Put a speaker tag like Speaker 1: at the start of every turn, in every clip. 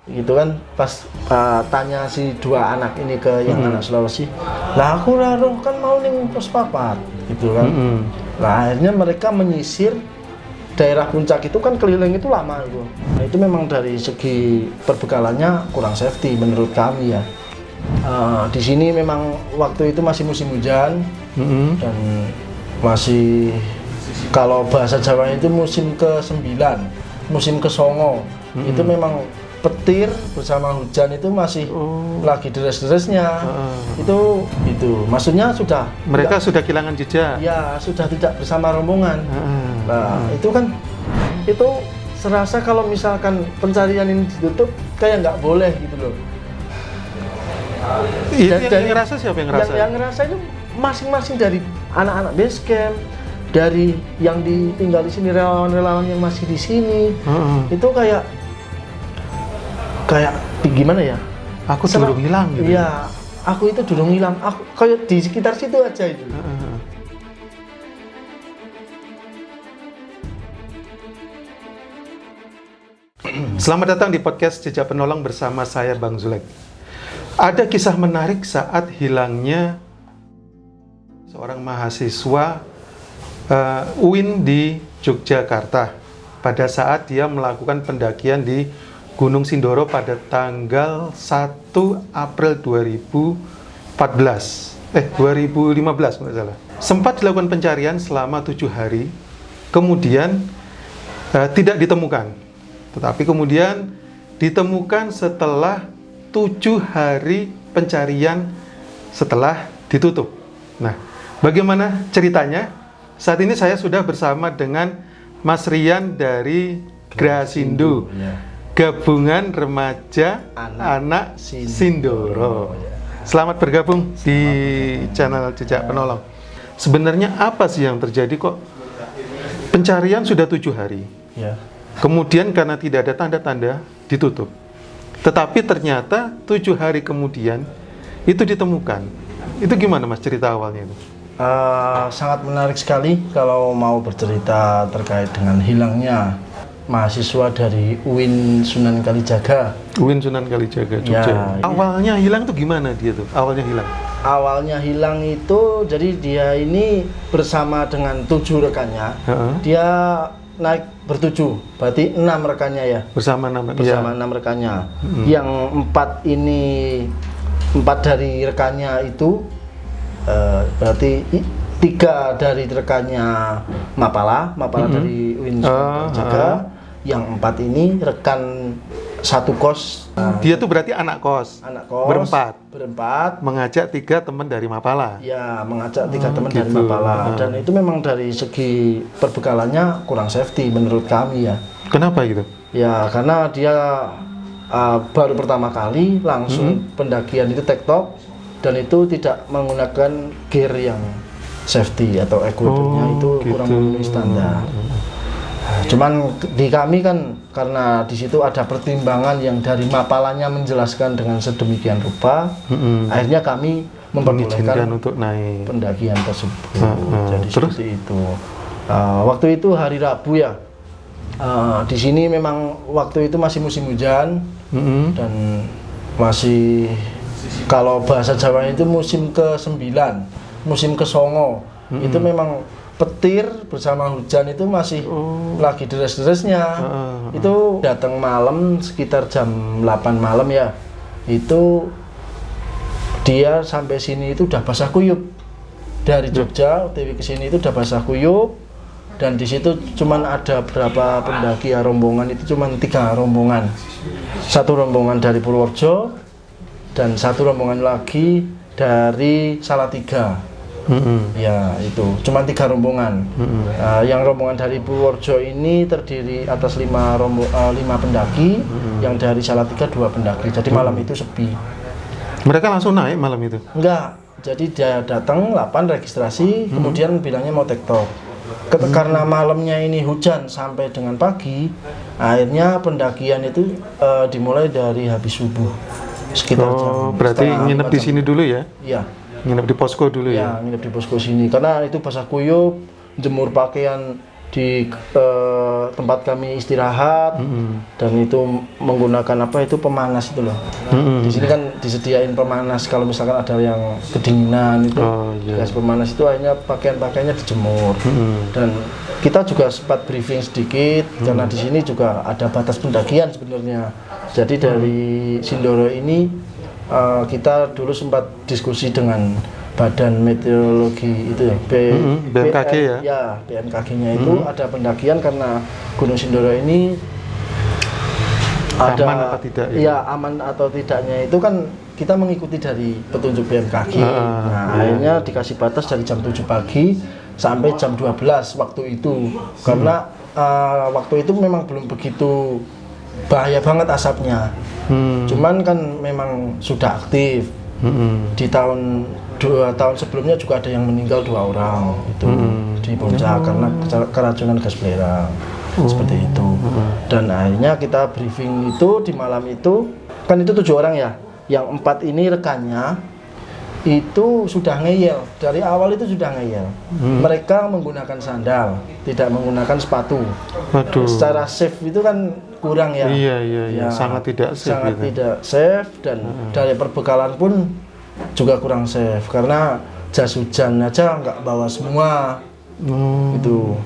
Speaker 1: gitu kan pas tanya si dua anak ini ke yang anak Sulawesi, lah aku roh kan mau ning pos papat gitu kan. Nah akhirnya mereka menyisir daerah puncak itu kan keliling itu lama itu. Nah itu memang dari segi perbekalannya kurang safety menurut kami ya. Di sini memang waktu itu masih musim hujan dan masih kalau bahasa Jawa itu musim ke-9, musim ke-9 itu memang petir bersama hujan itu masih lagi deres-deresnya. Itu maksudnya sudah
Speaker 2: mereka sudah kehilangan jejak.
Speaker 1: Ya, sudah tidak bersama rombongan. Nah, itu kan itu serasa kalau misalkan pencarian ini ditutup kayak nggak boleh gitu loh.
Speaker 2: Yang ngerasa siapa yang ngerasa?
Speaker 1: Yang ngerasa itu masing-masing dari anak-anak base camp, dari yang ditinggal di sini, relawan-relawan yang masih di sini. Itu kayak gimana ya?
Speaker 2: Aku durung hilang gitu.
Speaker 1: Iya, aku itu durung hilang. Aku kayak di sekitar situ aja itu.
Speaker 2: Selamat datang di podcast Jejak Penolong bersama saya Bang Zulek. Ada kisah menarik saat hilangnya seorang mahasiswa UIN di Yogyakarta pada saat dia melakukan pendakian di Gunung Sindoro pada tanggal 1 April 2015 nggak salah. Sempat dilakukan pencarian selama 7 hari, kemudian tidak ditemukan. Tetapi kemudian ditemukan setelah 7 hari pencarian setelah ditutup. Nah, bagaimana ceritanya? Saat ini saya sudah bersama dengan Mas Rian dari Grasindo. Gabungan Remaja Anak Sindoro. Selamat bergabung di channel Jejak Penolong. Sebenarnya apa sih yang terjadi kok? Pencarian sudah 7 hari. Kemudian karena tidak ada tanda-tanda ditutup. Tetapi ternyata 7 hari kemudian itu ditemukan. Itu gimana Mas cerita awalnya itu?
Speaker 1: Sangat menarik sekali kalau mau bercerita terkait dengan hilangnya mahasiswa dari UIN Sunan Kalijaga.
Speaker 2: UIN Sunan Kalijaga, Jogja.
Speaker 1: Ya,
Speaker 2: awalnya hilang tuh gimana dia tuh? Awalnya hilang
Speaker 1: itu jadi dia ini bersama dengan 7 rekannya. Dia naik bertujuh, berarti 6 rekannya ya.
Speaker 2: Bersama 6
Speaker 1: rekannya. Yang 4 dari rekannya itu berarti 3 dari rekannya Mapala dari UIN Sunan Kalijaga. Yang 4 ini rekan satu kos.
Speaker 2: Dia tuh berarti anak kos. Berempat. Mengajak 3 teman dari Mapala.
Speaker 1: Ya, mengajak 3 teman dari Mapala. Dan itu memang dari segi perbekalannya kurang safety menurut kami ya.
Speaker 2: Kenapa gitu?
Speaker 1: Ya, karena dia baru pertama kali langsung pendakian itu tektok dan itu tidak menggunakan gear yang safety atau equipment-nya itu kurang memenuhi standar. Cuman di kami kan karena di situ ada pertimbangan yang dari Mapalanya menjelaskan dengan sedemikian rupa, akhirnya kami memperbolehkan
Speaker 2: untuk naik
Speaker 1: pendakian tersebut. Jadi terus? Seperti itu. Waktu itu hari Rabu ya. Di sini memang waktu itu masih musim hujan dan masih kalau bahasa Jawa itu musim ke-9, musim ke-9. Itu memang petir bersama hujan itu masih lagi deres-deresnya. Itu datang malam sekitar jam 8 malam ya. Itu dia sampai sini itu udah basah kuyup. Dari Jogja OTW ke sini itu udah basah kuyup. Dan di situ cuman ada berapa pendaki ya, rombongan itu cuman 3 rombongan. 1 rombongan dari Purworejo dan 1 rombongan lagi dari Salatiga. Ya itu cuma 3 rombongan. Yang rombongan dari Purworejo ini terdiri atas 5 pendaki, yang dari Salatiga 2 pendaki. Jadi malam itu sepi.
Speaker 2: Mereka langsung naik malam itu?
Speaker 1: Enggak, jadi dia datang 8 registrasi, kemudian bilangnya mau tektok. Karena malamnya ini hujan sampai dengan pagi, akhirnya pendakian itu dimulai dari habis subuh sekitar jam.
Speaker 2: Berarti nginep di sini dulu ya?
Speaker 1: Iya.
Speaker 2: Nginep di posko dulu ya?
Speaker 1: Ya, nginep di posko sini karena itu basah kuyup, jemur pakaian di tempat kami istirahat dan itu menggunakan apa itu pemanas itu loh. Di sini kan disediain pemanas kalau misalkan ada yang kedinginan itu gas pemanas itu akhirnya pakaian-pakaiannya dijemur. Dan kita juga sempat briefing sedikit karena di sini juga ada batas pendakian sebenarnya. Jadi dari Sindoro ini kita dulu sempat diskusi dengan Badan Meteorologi itu ya,
Speaker 2: BMKG ya?
Speaker 1: Ya, BMKG-nya itu ada pendakian karena Gunung Sindoro ini ada
Speaker 2: aman apa tidak?
Speaker 1: Ya, aman atau tidaknya itu kan kita mengikuti dari petunjuk BMKG. Akhirnya dikasih batas dari jam 7 pagi sampai jam 12 waktu itu. Karena waktu itu memang belum begitu bahaya banget asapnya. Cuman kan memang sudah aktif. Di dua tahun sebelumnya juga ada yang meninggal 2 orang itu di puncak karena keracunan gas belerang seperti itu. Dan akhirnya kita briefing itu di malam itu kan itu 7 orang ya, yang 4 ini rekannya itu sudah ngeyel dari awal itu sudah ngeyel. Mereka menggunakan sandal, tidak menggunakan sepatu. Secara safe itu kan kurang ya.
Speaker 2: Iya, sangat tidak safe.
Speaker 1: Sangat tidak safe dan dari perbekalan pun juga kurang safe karena jas hujan aja nggak bawa semua. Itu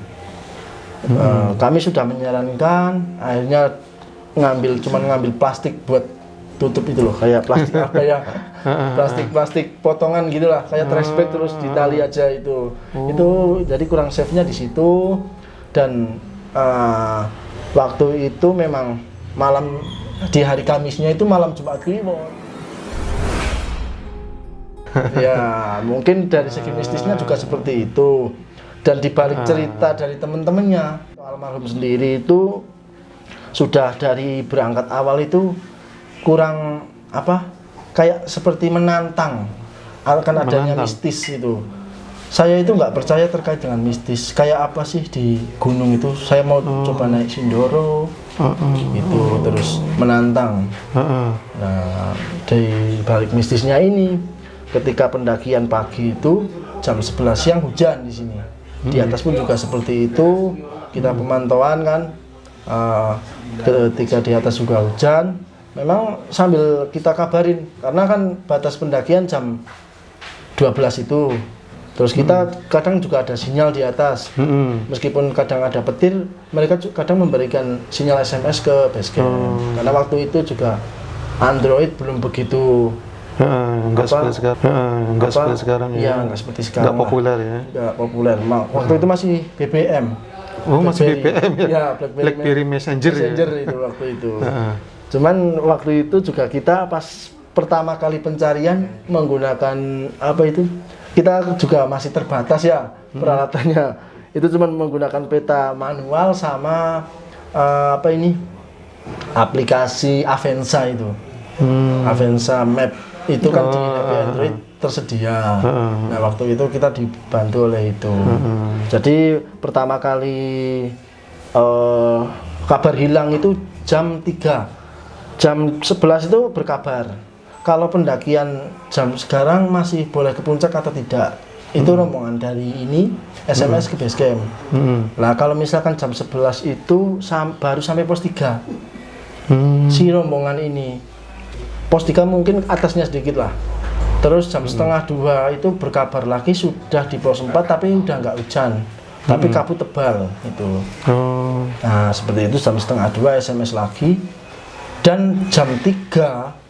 Speaker 1: kami sudah menyarankan akhirnya cuman ngambil plastik buat tutup itu loh, kayak plastik apa ya, plastik potongan gitulah, kayak trash bag terus ditali aja itu. Itu jadi kurang safe-nya di situ. Dan waktu itu memang malam di hari Kamisnya itu malam Jumat Kliwon. Ya, mungkin dari segi mistisnya juga seperti itu. Dan dibalik cerita dari teman-temannya, almarhum sendiri itu sudah dari berangkat awal itu kurang apa? Kayak seperti menantang akan adanya mistis itu. Saya itu nggak percaya terkait dengan mistis. Kayak apa sih di gunung itu? Saya mau coba naik Sindoro. Itu terus menantang. Nah, dari balik mistisnya ini, ketika pendakian pagi itu jam 11 siang hujan di sini. Di atas pun juga seperti itu. Kita pemantauan kan, ketika di atas juga hujan. Memang sambil kita kabarin karena kan batas pendakian jam 12 itu. Terus kita kadang juga ada sinyal di atas. Meskipun kadang ada petir, mereka kadang memberikan sinyal SMS ke base camp. Karena waktu itu juga Android belum begitu
Speaker 2: enggak seperti sekarang ya.
Speaker 1: Iya, enggak seperti sekarang.
Speaker 2: Enggak populer ya.
Speaker 1: Enggak populer. Waktu itu masih BBM.
Speaker 2: Masih BBM ya.
Speaker 1: Ya,
Speaker 2: BlackBerry Messenger ya.
Speaker 1: Itu waktu itu. Cuman waktu itu juga kita pas pertama kali pencarian menggunakan apa itu? Kita juga masih terbatas ya peralatannya. Itu cuma menggunakan peta manual sama aplikasi Avenza itu. Avenza Map itu kan di HP Android tersedia. Nah, waktu itu kita dibantu oleh itu. Jadi pertama kali kabar hilang itu jam 3. Jam 11 itu berkabar. Kalau pendakian jam sekarang masih boleh ke puncak atau tidak. Itu rombongan dari ini SMS ke base camp. Nah, kalau misalkan jam 11 itu baru sampai pos 3. Si rombongan ini. Pos 3 mungkin atasnya sedikit lah. Terus jam setengah 2 itu berkabar lagi sudah di pos 4 tapi udah nggak hujan. Tapi kabut tebal itu. Nah, seperti itu jam setengah 2 SMS lagi. Dan jam 3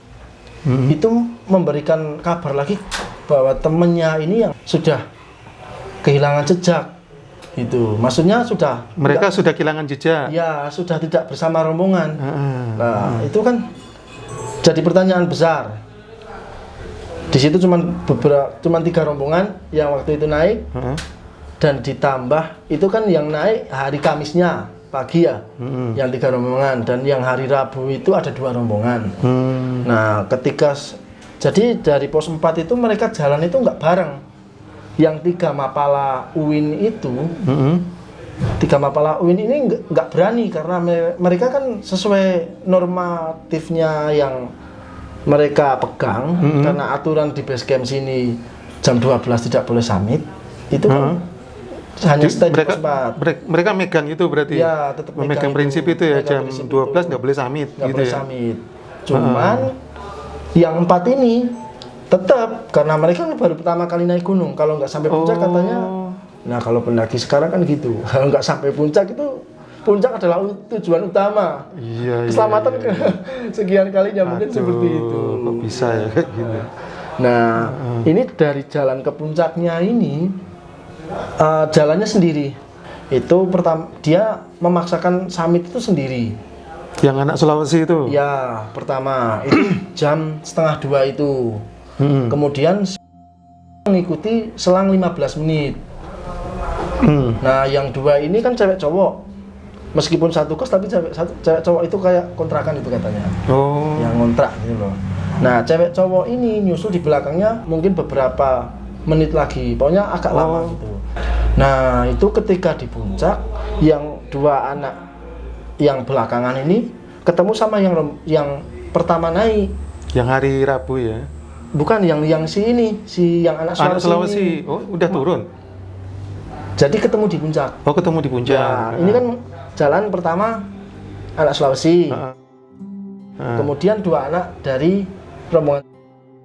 Speaker 1: itu memberikan kabar lagi bahwa temennya ini yang sudah kehilangan jejak. Itu maksudnya
Speaker 2: mereka sudah kehilangan jejak.
Speaker 1: Ya, sudah tidak bersama rombongan. Nah, itu kan jadi pertanyaan besar. Di situ cuman 3 rombongan yang waktu itu naik. Dan ditambah itu kan yang naik hari Kamisnya pagi ya, yang 3 rombongan, dan yang hari Rabu itu ada 2 rombongan. Nah, jadi dari pos 4 itu mereka jalan itu nggak bareng. Yang 3 Mapala Uin itu, 3 Mapala Uin ini nggak berani karena mereka kan sesuai normatifnya yang mereka pegang, karena aturan di base camp sini jam 12 tidak boleh summit. Itu kan hanya stay di
Speaker 2: mereka,
Speaker 1: pos 4.
Speaker 2: mereka megang itu berarti.
Speaker 1: Ya, tetap
Speaker 2: memegang prinsip itu ya, jam 12 nggak boleh summit
Speaker 1: nggak
Speaker 2: gitu
Speaker 1: boleh
Speaker 2: ya.
Speaker 1: summit. Cuman yang 4 ini tetap, karena mereka kan baru pertama kali naik gunung, kalau nggak sampai puncak katanya. Nah, kalau pendaki sekarang kan gitu, kalau nggak sampai puncak itu, puncak adalah tujuan utama.
Speaker 2: Iya,
Speaker 1: keselamatan
Speaker 2: iya.
Speaker 1: sekian kalinya mungkin seperti itu.
Speaker 2: Kok bisa ya kayak gitu.
Speaker 1: Nah, ini dari jalan ke puncaknya ini, jalannya sendiri. Itu pertama dia memaksakan summit itu sendiri.
Speaker 2: Yang anak Sulawesi itu?
Speaker 1: Ya, pertama itu jam 1:30 itu. Kemudian mengikuti selang 15 menit. Nah, yang 2 ini kan cewek cowok. Meskipun satu kos tapi cewek cowok itu kayak kontrakan itu katanya. Yang ngontrak gitu loh. Nah, cewek cowok ini nyusul di belakangnya mungkin beberapa menit lagi. Pokoknya agak lama gitu. Nah, itu ketika di puncak, yang 2 anak yang belakangan ini ketemu sama yang pertama naik.
Speaker 2: Yang hari Rabu ya?
Speaker 1: Bukan, yang si yang anak
Speaker 2: Sulawesi. Oh, udah turun?
Speaker 1: Jadi ketemu di puncak.
Speaker 2: Oh, ketemu di puncak.
Speaker 1: Ya, ini kan jalan pertama anak Sulawesi. Kemudian 2 anak dari rombongan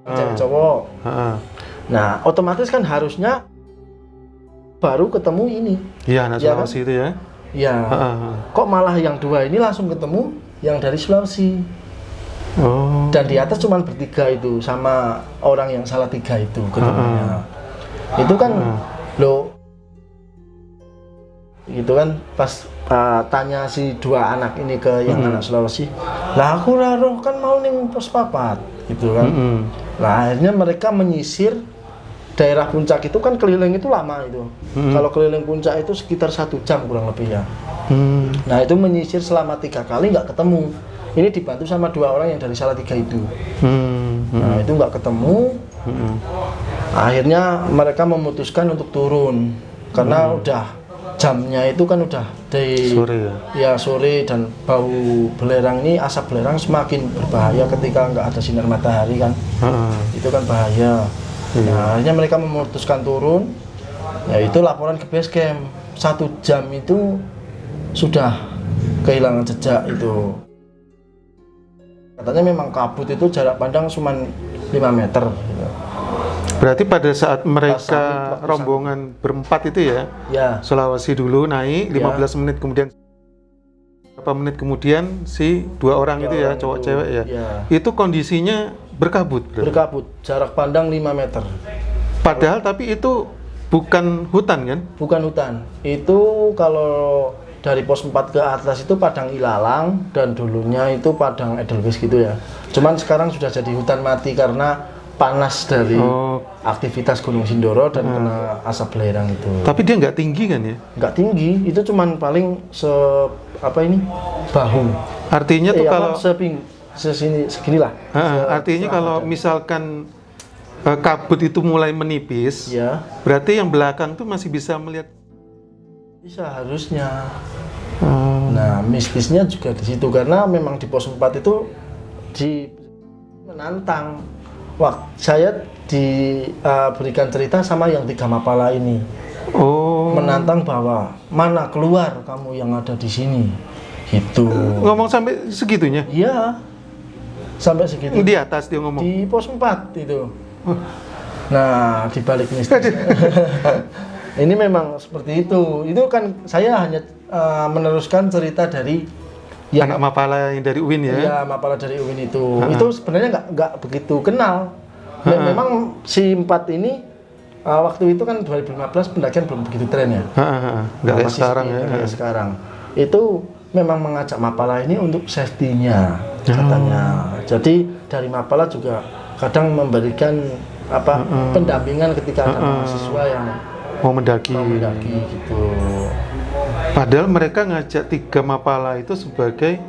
Speaker 1: cewek cowok. Nah, otomatis kan harusnya baru ketemu ini.
Speaker 2: Iya, anak Sulawesi kan? Itu ya?
Speaker 1: Iya. Kok malah yang 2 ini langsung ketemu yang dari Sulawesi. Dan di atas cuma bertiga itu sama orang yang salah 3 itu ketemunya. Itu kan lo gitu kan pas tanya si 2 anak ini ke yang anak Sulawesi, lah aku roh kan mau ning pos 4 gitu kan. Nah, akhirnya mereka menyisir daerah puncak itu kan, keliling itu lama itu. Kalau keliling puncak itu sekitar 1 jam kurang lebih ya. Nah, itu menyisir selama 3 kali nggak ketemu. Ini dibantu sama 2 orang yang dari Salatiga itu. Nah, itu nggak ketemu. Akhirnya mereka memutuskan untuk turun karena udah jamnya itu kan udah dari
Speaker 2: sore
Speaker 1: ya sore, dan bau belerang ini, asap belerang semakin berbahaya ketika nggak ada sinar matahari kan. Itu kan bahaya. Nah, akhirnya mereka memutuskan turun. Ya, itu laporan ke base camp. 1 jam itu sudah kehilangan jejak itu. Katanya memang kabut itu jarak pandang cuma 5 meter gitu.
Speaker 2: Berarti pada saat mereka rombongan berempat itu ya, Sulawesi dulu naik 15 menit, kemudian berapa menit kemudian si 2 orang itu ya, cowok cewek ya, itu kondisinya berkabut.
Speaker 1: Berkabut, jarak pandang 5 meter.
Speaker 2: Padahal tapi itu bukan hutan kan?
Speaker 1: Bukan hutan. Itu kalau dari pos 4 ke atas itu padang ilalang, dan dulunya itu padang edelweiss gitu ya. Cuman sekarang sudah jadi hutan mati karena panas dari aktivitas Gunung Sindoro dan kena asap belerang itu.
Speaker 2: Tapi dia nggak tinggi kan ya?
Speaker 1: Nggak tinggi, itu cuman paling bahu.
Speaker 2: Artinya tuh kalau
Speaker 1: seginilah.
Speaker 2: Artinya kalau misalkan kabut itu mulai menipis, berarti yang belakang tuh masih bisa melihat.
Speaker 1: Bisa harusnya. Nah, mistisnya juga di situ karena memang di pos 4 itu menantang. Saya diberikan cerita sama yang 3 Mapala ini. Menantang bahwa mana keluar kamu yang ada di sini. Gitu.
Speaker 2: Ngomong sampai segitunya?
Speaker 1: Iya. Sampai segitu.
Speaker 2: Di atas dia ngomong.
Speaker 1: Di pos 4 itu. Nah, di balik mistis. Ini memang seperti itu. Itu kan saya hanya meneruskan cerita dari
Speaker 2: anak Mapala yang dari UIN ya?
Speaker 1: Iya, Mapala dari UIN itu. Itu sebenarnya nggak begitu kenal. Memang si 4 ini waktu itu kan 2015 pendakian belum begitu tren ya.
Speaker 2: Nggak kayak sekarang ya.
Speaker 1: Kayak sekarang. Itu memang mengajak Mapala ini untuk safety-nya katanya. Jadi dari Mapala juga kadang memberikan pendampingan ketika ada mahasiswa yang
Speaker 2: mau mendaki
Speaker 1: gitu.
Speaker 2: Padahal mereka ngajak 3 Mapala itu sebagai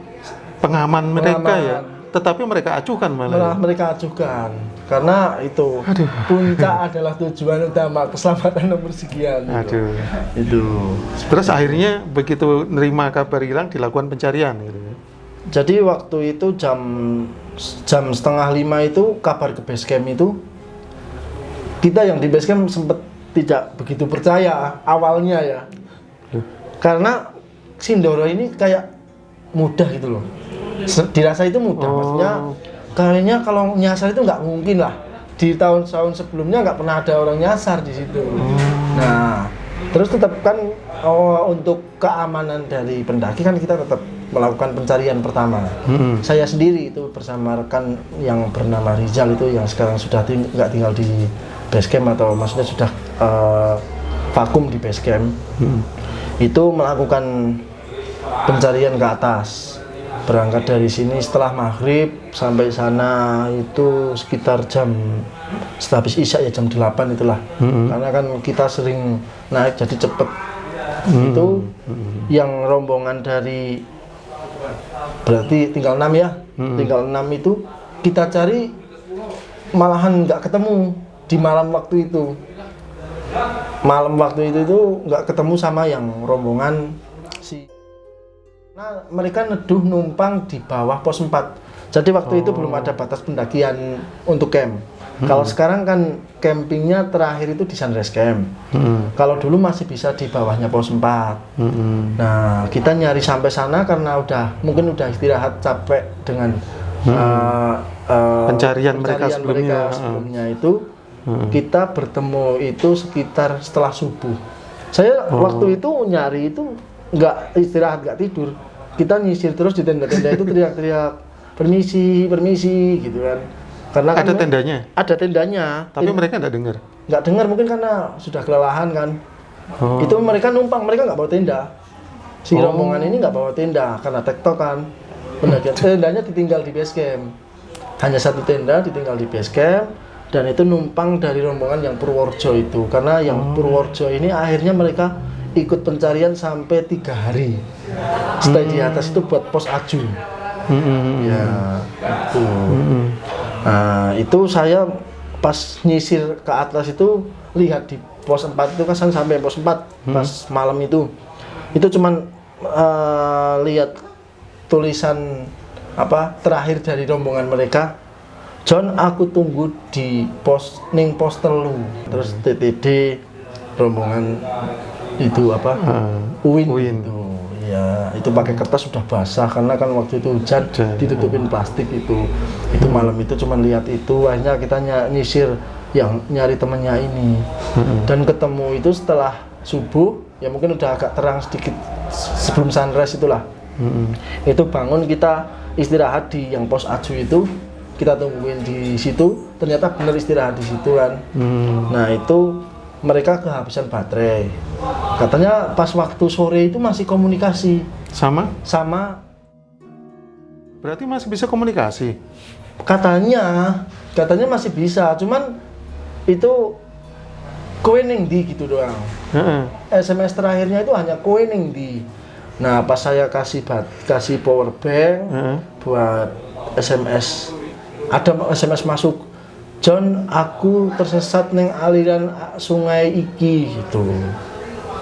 Speaker 2: pengaman mereka ya, tetapi mereka acuhkan malah.
Speaker 1: Mereka acuhkan karena itu puncak adalah tujuan utama, keselamatan nomor sekian. Itu.
Speaker 2: Terus akhirnya begitu nerima kabar hilang dilakukan pencarian gitu.
Speaker 1: Jadi waktu itu jam 4:30 itu kabar ke base camp itu, kita yang di base camp sempat tidak begitu percaya awalnya ya. Karena Sindoro ini kayak mudah gitu loh. Dirasa itu mudah, maksudnya kayaknya kalau nyasar itu nggak mungkin lah. Di tahun-tahun sebelumnya nggak pernah ada orang nyasar di situ. Nah, terus tetap kan untuk keamanan dari pendaki kan kita tetap melakukan pencarian pertama. Saya sendiri itu bersama rekan yang bernama Rizal itu yang sekarang sudah nggak tinggal di base camp atau maksudnya sudah vakum di base camp. Itu melakukan pencarian ke atas. Berangkat dari sini setelah maghrib sampai sana itu sekitar jam setelah habis isya ya jam 8 itulah. Karena kan kita sering naik jadi cepet. Itu yang rombongan dari berarti tinggal 6 ya. Tinggal 6 itu kita cari malahan nggak ketemu di malam waktu itu. Malam waktu itu nggak ketemu sama yang rombongan si. Nah, mereka neduh numpang di bawah pos 4. Jadi waktu itu belum ada batas pendakian untuk camp. Kalau sekarang kan campingnya terakhir itu di Sunrise Camp. Kalau dulu masih bisa di bawahnya pos 4. Nah, kita nyari sampai sana karena mungkin udah istirahat capek dengan
Speaker 2: pencarian mereka sebelumnya
Speaker 1: itu. Kita bertemu itu sekitar setelah subuh. Saya waktu itu nyari itu nggak istirahat, nggak tidur. Kita nyisir terus di tenda-tenda itu teriak-teriak permisi gitu kan. Karena
Speaker 2: ada tendanya?
Speaker 1: Ada tendanya.
Speaker 2: Tapi mereka nggak dengar?
Speaker 1: Nggak dengar mungkin karena sudah kelelahan kan. Itu mereka numpang, mereka nggak bawa tenda. Si rombongan ini nggak bawa tenda karena tektokan. Pendakian tendanya ditinggal di base camp. Hanya satu tenda ditinggal di base camp. Dan itu numpang dari rombongan yang Purworejo itu. Karena yang Purworejo ini akhirnya mereka ikut pencarian sampai 3 hari. Stay di atas itu buat pos aju. Ya, itu. Nah, itu saya pas nyisir ke atas itu lihat di pos 4 itu kan sampai pos 4 pas malam itu. Itu cuman lihat tulisan terakhir dari rombongan mereka. John, aku tunggu di pos telu. Terus TTD rombongan itu Uin. Itu ya itu pakai kertas sudah basah karena kan waktu itu hujan ditutupin plastik itu malam itu cuman lihat itu akhirnya kita nyisir yang nyari temennya ini dan ketemu itu setelah subuh ya mungkin udah agak terang sedikit sebelum sunrise itulah. Itu bangun kita istirahat di yang pos aju itu kita tungguin di situ ternyata benar istirahat di situ kan. Nah itu mereka kehabisan baterai. Katanya pas waktu sore itu masih komunikasi. Sama?
Speaker 2: Berarti masih bisa komunikasi?
Speaker 1: Katanya masih bisa, cuman itu kowe ning ndi gitu doang. SMS terakhirnya itu hanya kowe ning ndi. Nah, pas saya kasih power bank buat SMS. Ada SMS masuk. John, aku tersesat neng aliran sungai iki gitu.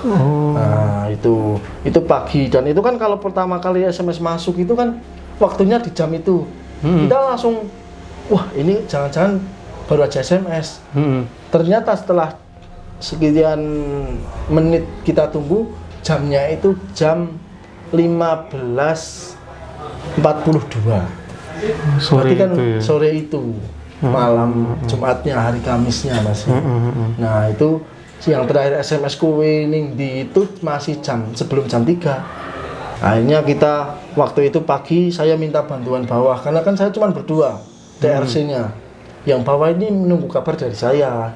Speaker 1: Nah itu pagi dan itu kan kalau pertama kali SMS masuk itu kan waktunya di jam itu. Kita langsung wah ini jangan-jangan baru aja SMS. Ternyata setelah sekian menit kita tunggu jamnya itu jam 15.42. Berarti kan sore itu. Malam Jumatnya, hari Kamisnya masih. Nah itu yang terakhir SMS kuwining di itu masih sebelum jam 3. Akhirnya kita waktu itu pagi saya minta bantuan bawah karena kan saya cuma berdua TRC-nya. Yang bawah ini menunggu kabar dari saya.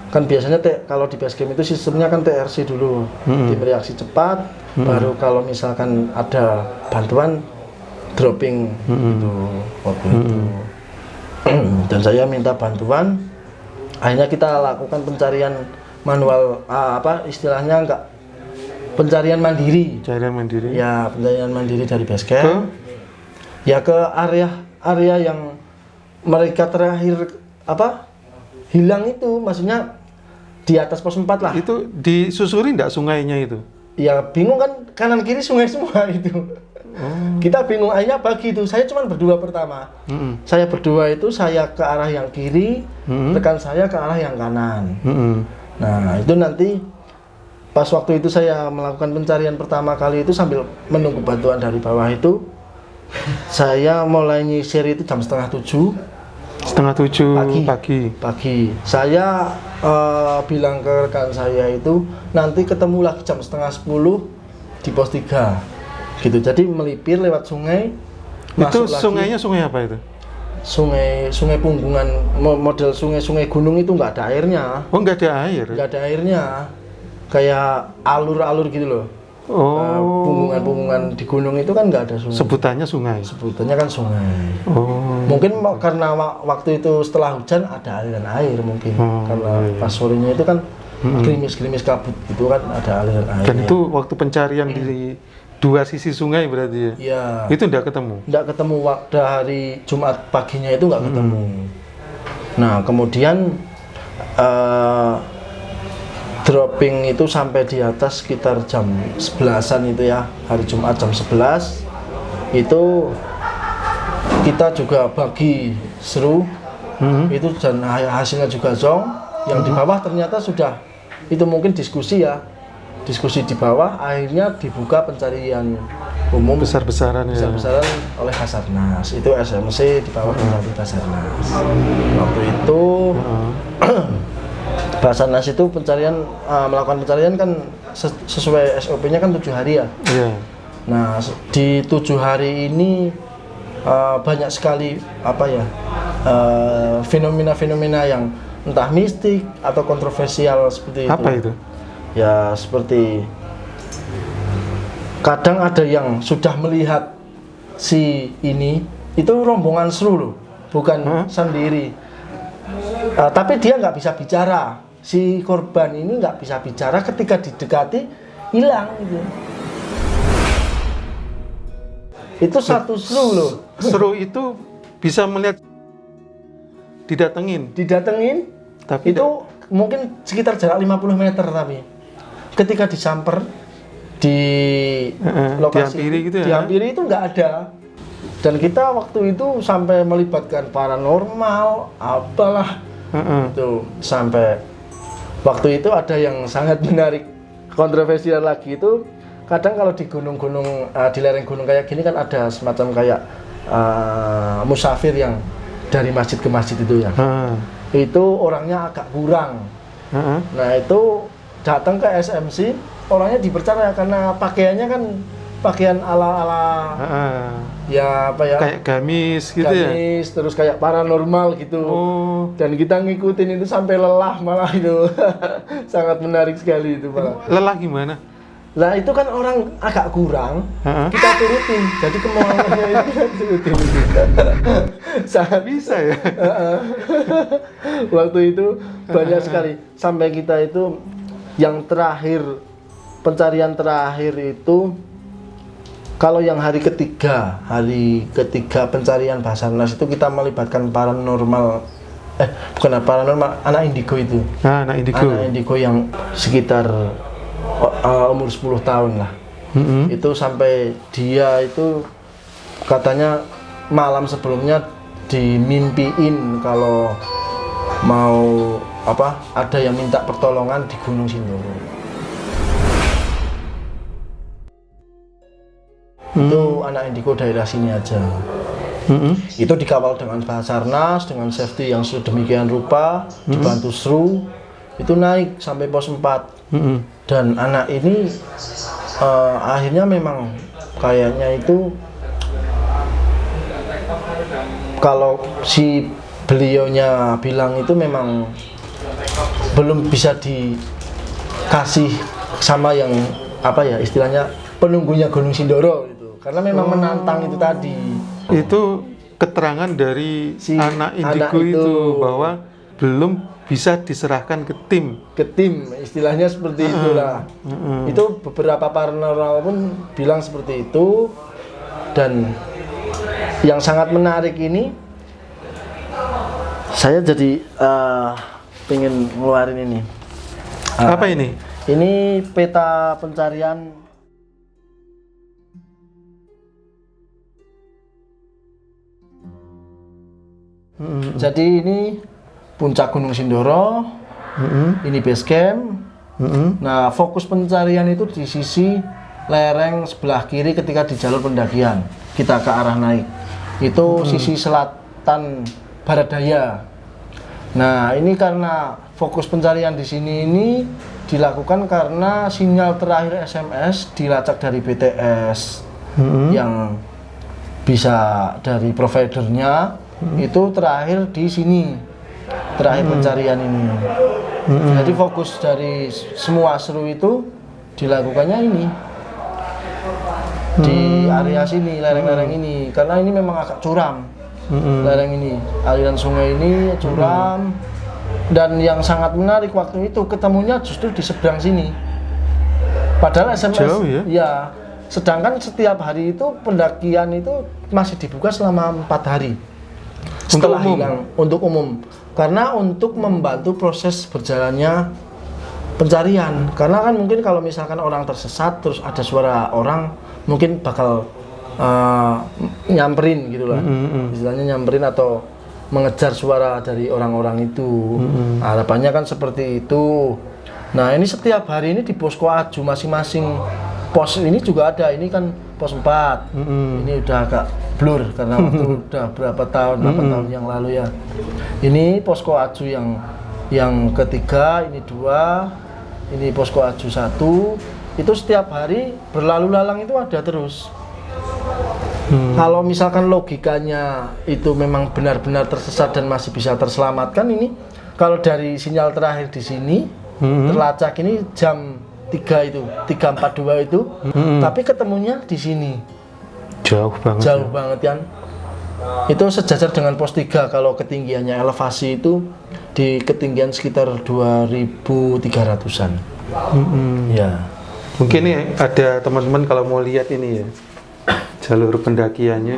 Speaker 1: Kan biasanya kalau di base camp itu sistemnya kan TRC dulu, tim reaksi cepat, baru kalau misalkan ada bantuan dropping gitu waktu itu. Dan saya minta bantuan, akhirnya kita lakukan pencarian manual, istilahnya pencarian mandiri. Ya, pencarian mandiri dari base camp. Ya ke area yang mereka terakhir hilang itu, maksudnya di atas pos 4 lah.
Speaker 2: Itu disusuri nggak sungainya itu?
Speaker 1: Ya bingung kan, kanan kiri sungai semua itu. Kita bingung, akhirnya pagi itu saya cuma berdua pertama. Saya berdua itu saya ke arah yang kiri, rekan saya ke arah yang kanan. Nah itu nanti pas waktu itu saya melakukan pencarian pertama kali itu sambil menunggu bantuan dari bawah itu, saya mulai nyisir itu jam setengah 7 pagi. Saya bilang ke rekan saya itu nanti ketemu lagi jam setengah 10 di pos 3 gitu. Jadi melipir lewat sungai.
Speaker 2: Itu sungainya sungai apa itu?
Speaker 1: Sungai Punggungan, model sungai gunung itu nggak ada airnya.
Speaker 2: Oh, nggak ada air?
Speaker 1: Nggak ada airnya, kayak alur-alur gitu loh. Punggungan di gunung itu kan nggak ada sungai.
Speaker 2: Sebutannya sungai? Sebutannya
Speaker 1: kan sungai. Mungkin karena waktu itu setelah hujan ada aliran air mungkin. Karena pas sorenya itu kan gerimis-gerimis kabut gitu kan ada aliran air.
Speaker 2: Dan itu waktu pencarian di dua sisi sungai berarti ya?
Speaker 1: Iya.
Speaker 2: Itu nggak ketemu?
Speaker 1: Nggak ketemu, waktu hari Jumat paginya itu nggak ketemu. Nah kemudian dropping itu sampai di atas sekitar jam 11-an itu ya, hari Jumat jam 11 itu kita juga bagi seru itu dan hasilnya juga zong. Yang di bawah ternyata sudah, itu mungkin diskusi di bawah, akhirnya dibuka pencarian umum
Speaker 2: besar-besaran
Speaker 1: oleh Basarnas. Itu SMC di bawah pencari Basarnas. Waktu itu Basarnas itu melakukan pencarian kan sesuai SOP-nya kan 7 hari ya. Nah di 7 hari ini banyak sekali fenomena-fenomena yang entah mistik atau kontroversial seperti itu.
Speaker 2: Apa itu?
Speaker 1: Ya seperti kadang ada yang sudah melihat si ini, itu rombongan seru loh, bukan sendiri. Tapi dia nggak bisa bicara, si korban ini nggak bisa bicara, ketika didekati hilang gitu. Itu satu seru loh.
Speaker 2: Seru itu bisa melihat didatengin,
Speaker 1: tapi itu mungkin sekitar jarak 50 meter, tapi ketika disamper di lokasi dihampiri itu nggak ada. Dan kita waktu itu sampai melibatkan paranormal apalah itu, sampai waktu itu ada yang sangat menarik kontroversial lagi itu, kadang kalau di gunung-gunung di lereng gunung kayak gini kan ada semacam kayak musafir yang dari masjid ke masjid itu ya. Itu orangnya agak kurang. Nah itu datang ke SMC, orangnya dipercaya karena pakaiannya kan pakaian ala-ala ya apa ya,
Speaker 2: kayak gamis gitu,
Speaker 1: terus kayak paranormal gitu. Dan kita ngikutin itu sampai lelah malah itu. Sangat menarik sekali itu malah.
Speaker 2: Lelah gimana?
Speaker 1: Lah itu kan orang agak kurang, kita turutin, jadi kemauannya itu kita turutin. Sangat
Speaker 2: bisa ya.
Speaker 1: Waktu itu banyak sekali, sampai kita itu yang terakhir, pencarian terakhir itu, kalau yang hari ketiga pencarian Basarnas itu kita melibatkan paranormal, anak indigo itu. Anak indigo yang sekitar umur 10 tahun lah. Itu sampai dia itu katanya malam sebelumnya dimimpiin kalau mau ada yang minta pertolongan di Gunung Sindoro. Itu anak indigo daerah sini aja. Itu dikawal dengan Basarnas, dengan safety yang sedemikian rupa, dibantu seru, itu naik sampai pos 4. Dan anak ini akhirnya memang kayaknya itu, kalau si beliaunya bilang itu memang belum bisa dikasih sama yang istilahnya penunggunya Gunung Sindoro itu, karena memang menantang itu tadi.
Speaker 2: Itu keterangan dari si anak indigo itu bahwa belum bisa diserahkan ke tim, istilahnya seperti itulah. Itu beberapa paranormal pun bilang seperti itu. Dan yang sangat menarik ini, saya jadi pengen ngeluarin ini. Apa ini?
Speaker 1: Ini peta pencarian. Jadi ini puncak Gunung Sindoro, Ini base camp. Nah, fokus pencarian itu di sisi lereng sebelah kiri ketika di jalur pendakian kita ke arah naik. Itu sisi selatan barat daya. Nah, ini karena fokus pencarian di sini ini dilakukan karena sinyal terakhir SMS dilacak dari BTS yang bisa dari providernya itu terakhir di sini, terakhir pencarian ini. Jadi fokus dari semua seru itu dilakukannya ini di area sini, lereng-lereng ini, karena ini memang agak curam. Lereng ini, aliran sungai ini curam, dan yang sangat menarik waktu itu ketemunya justru di seberang sini. Padahal SMS
Speaker 2: jauh ya?
Speaker 1: Ya, sedangkan setiap hari itu pendakian itu masih dibuka selama 4 hari setelah hilang untuk umum, karena untuk membantu proses berjalannya pencarian. Karena kan mungkin kalau misalkan orang tersesat terus ada suara orang, mungkin bakal nyamperin gitu lah, istilahnya nyamperin atau mengejar suara dari orang-orang itu. Harapannya kan seperti itu. Nah, ini setiap hari ini di posko aju masing-masing pos ini juga ada. Ini kan pos 4. Ini udah agak blur karena waktu udah berapa tahun, 8 tahun yang lalu ya. Ini posko aju yang ketiga, ini 2, ini posko aju 1. Itu setiap hari berlalu lalang itu ada terus. Kalau misalkan logikanya itu memang benar-benar tersesat dan masih bisa terselamatkan, ini kalau dari sinyal terakhir di sini terlacak ini jam 3 itu, 3.42 itu, tapi ketemunya di sini.
Speaker 2: Jauh banget.
Speaker 1: Jauh banget kan. Itu sejajar dengan pos 3 kalau ketinggiannya elevasi itu di ketinggian sekitar 2.300-an. Ya.
Speaker 2: Mungkin nih ada teman-teman kalau mau lihat ini ya, jalur pendakiannya.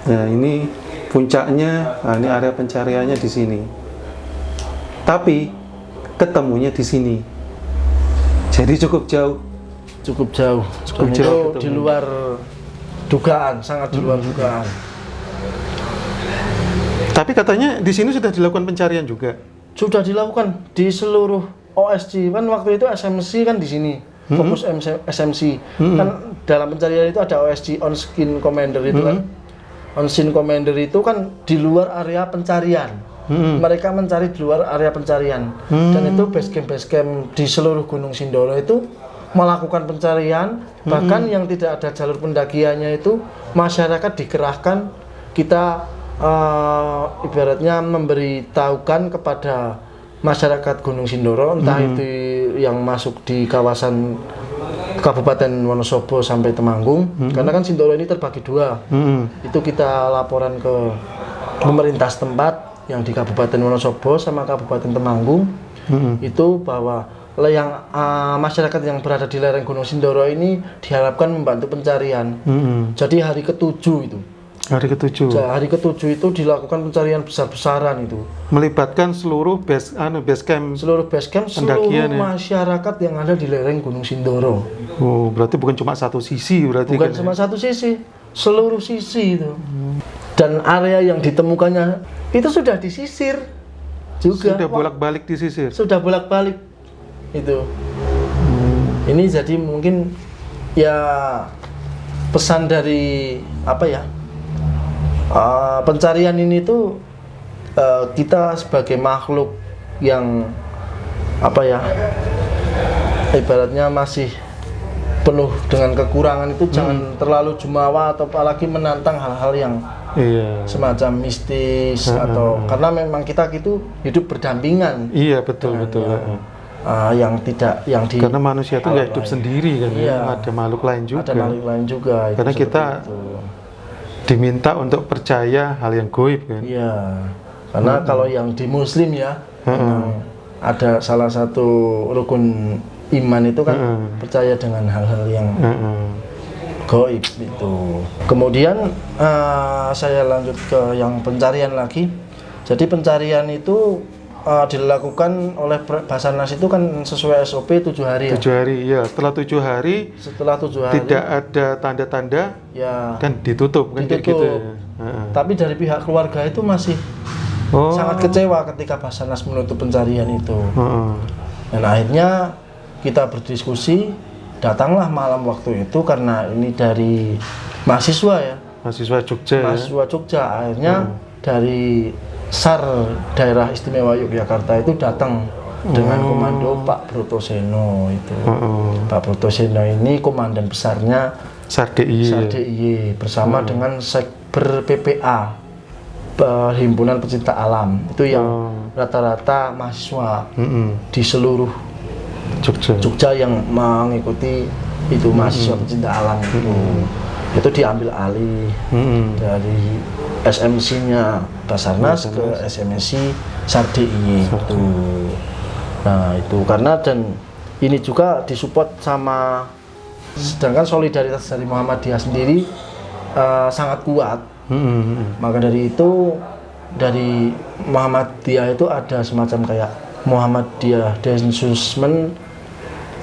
Speaker 2: Nah, ini puncaknya, nah ini area pencariannya di sini. Tapi ketemunya di sini. Jadi cukup jauh.
Speaker 1: Cukup jauh.
Speaker 2: Cukup
Speaker 1: Dan
Speaker 2: jauh
Speaker 1: itu di luar dugaan, sangat di luar dugaan.
Speaker 2: Tapi katanya di sini sudah dilakukan pencarian juga.
Speaker 1: Sudah dilakukan di seluruh OSC. Kan waktu itu SMC kan di sini. Fokus SMC. Kan dalam pencarian itu ada OSC, On Skin Commander itu kan. On Skin Commander itu kan di luar area pencarian. Mereka mencari di luar area pencarian. Dan itu base camp di seluruh Gunung Sindoro itu melakukan pencarian. Bahkan yang tidak ada jalur pendakiannya itu masyarakat dikerahkan. Kita ibaratnya memberitahukan kepada masyarakat Gunung Sindoro, entah itu yang masuk di kawasan Kabupaten Wonosobo sampai Temanggung, karena kan Sindoro ini terbagi 2. Itu kita laporan ke pemerintah setempat yang di Kabupaten Wonosobo sama Kabupaten Temanggung, itu bahwa yang masyarakat yang berada di lereng Gunung Sindoro ini diharapkan membantu pencarian. Jadi hari ke-7 itu.
Speaker 2: Hari ke-7.
Speaker 1: Hari ke-7 itu dilakukan pencarian besar-besaran itu.
Speaker 2: Melibatkan seluruh base camp.
Speaker 1: Seluruh base camp, seluruh masyarakat yang ada di lereng Gunung Sindoro.
Speaker 2: Oh, berarti bukan cuma satu sisi berarti.
Speaker 1: Bukan
Speaker 2: kan,
Speaker 1: cuma satu sisi, seluruh sisi itu. Dan area yang ditemukannya itu sudah disisir juga.
Speaker 2: Sudah bolak-balik disisir.
Speaker 1: Sudah bolak-balik itu. Ini jadi mungkin ya pesan dari apa ya? Pencarian ini tuh kita sebagai makhluk yang apa ya, ibaratnya masih penuh dengan kekurangan itu jangan terlalu jumawa atau apalagi menantang hal-hal yang semacam mistis atau karena memang kita gitu hidup berdampingan.
Speaker 2: Iya, betul.
Speaker 1: Karena
Speaker 2: manusia itu nggak hidup sendiri kan, ada makhluk lain juga.
Speaker 1: Ada makhluk lain juga.
Speaker 2: Karena kita diminta untuk percaya hal yang goib kan.
Speaker 1: Iya. Karena kalau yang di Muslim ya, ada salah satu rukun iman itu kan percaya dengan hal-hal yang goib itu. Kemudian saya lanjut ke yang pencarian lagi. Jadi pencarian itu dilakukan oleh Basarnas itu kan sesuai SOP 7 hari ya.
Speaker 2: 7 hari, ya. Setelah 7 hari tidak ada tanda-tanda
Speaker 1: ya,
Speaker 2: kan ditutup kan kayak gitu ya.
Speaker 1: Tapi dari pihak keluarga itu masih sangat kecewa ketika Basarnas menutup pencarian itu. Dan akhirnya kita berdiskusi, datanglah malam waktu itu karena ini dari mahasiswa ya.
Speaker 2: Mahasiswa Jogja.
Speaker 1: Mahasiswa Jogja. Akhirnya dari SAR Daerah Istimewa Yogyakarta itu datang dengan komando Pak Brotoseno itu. Pak Brotoseno ini komandan besarnya SAR DIY bersama dengan Sekber PPA, Himpunan Pecinta Alam. Itu yang rata-rata mahasiswa di seluruh Jogja yang mengikuti itu mahasiswa pecinta alam itu diambil alih dari SMC-nya Basarnas ke SMC SAR DIY itu. Nah itu karena dan ini juga disupport sama, sedangkan solidaritas dari Muhammadiyah sendiri sangat kuat. Maka dari itu dari Muhammadiyah itu ada semacam kayak Muhammadiyah Densusmen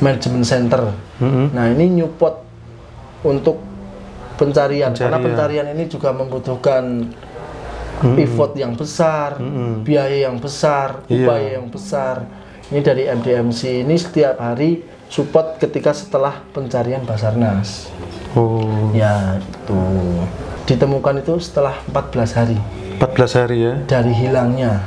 Speaker 1: Management Center. Nah ini nyupport untuk pencarian karena pencarian ini juga membutuhkan effort yang besar, biaya yang besar, upaya yang besar. Ini dari MDMC ini setiap hari support ketika setelah pencarian Basarnas. Ya itu ditemukan itu setelah 14 hari.
Speaker 2: 14 hari ya? Dari
Speaker 1: hilangnya.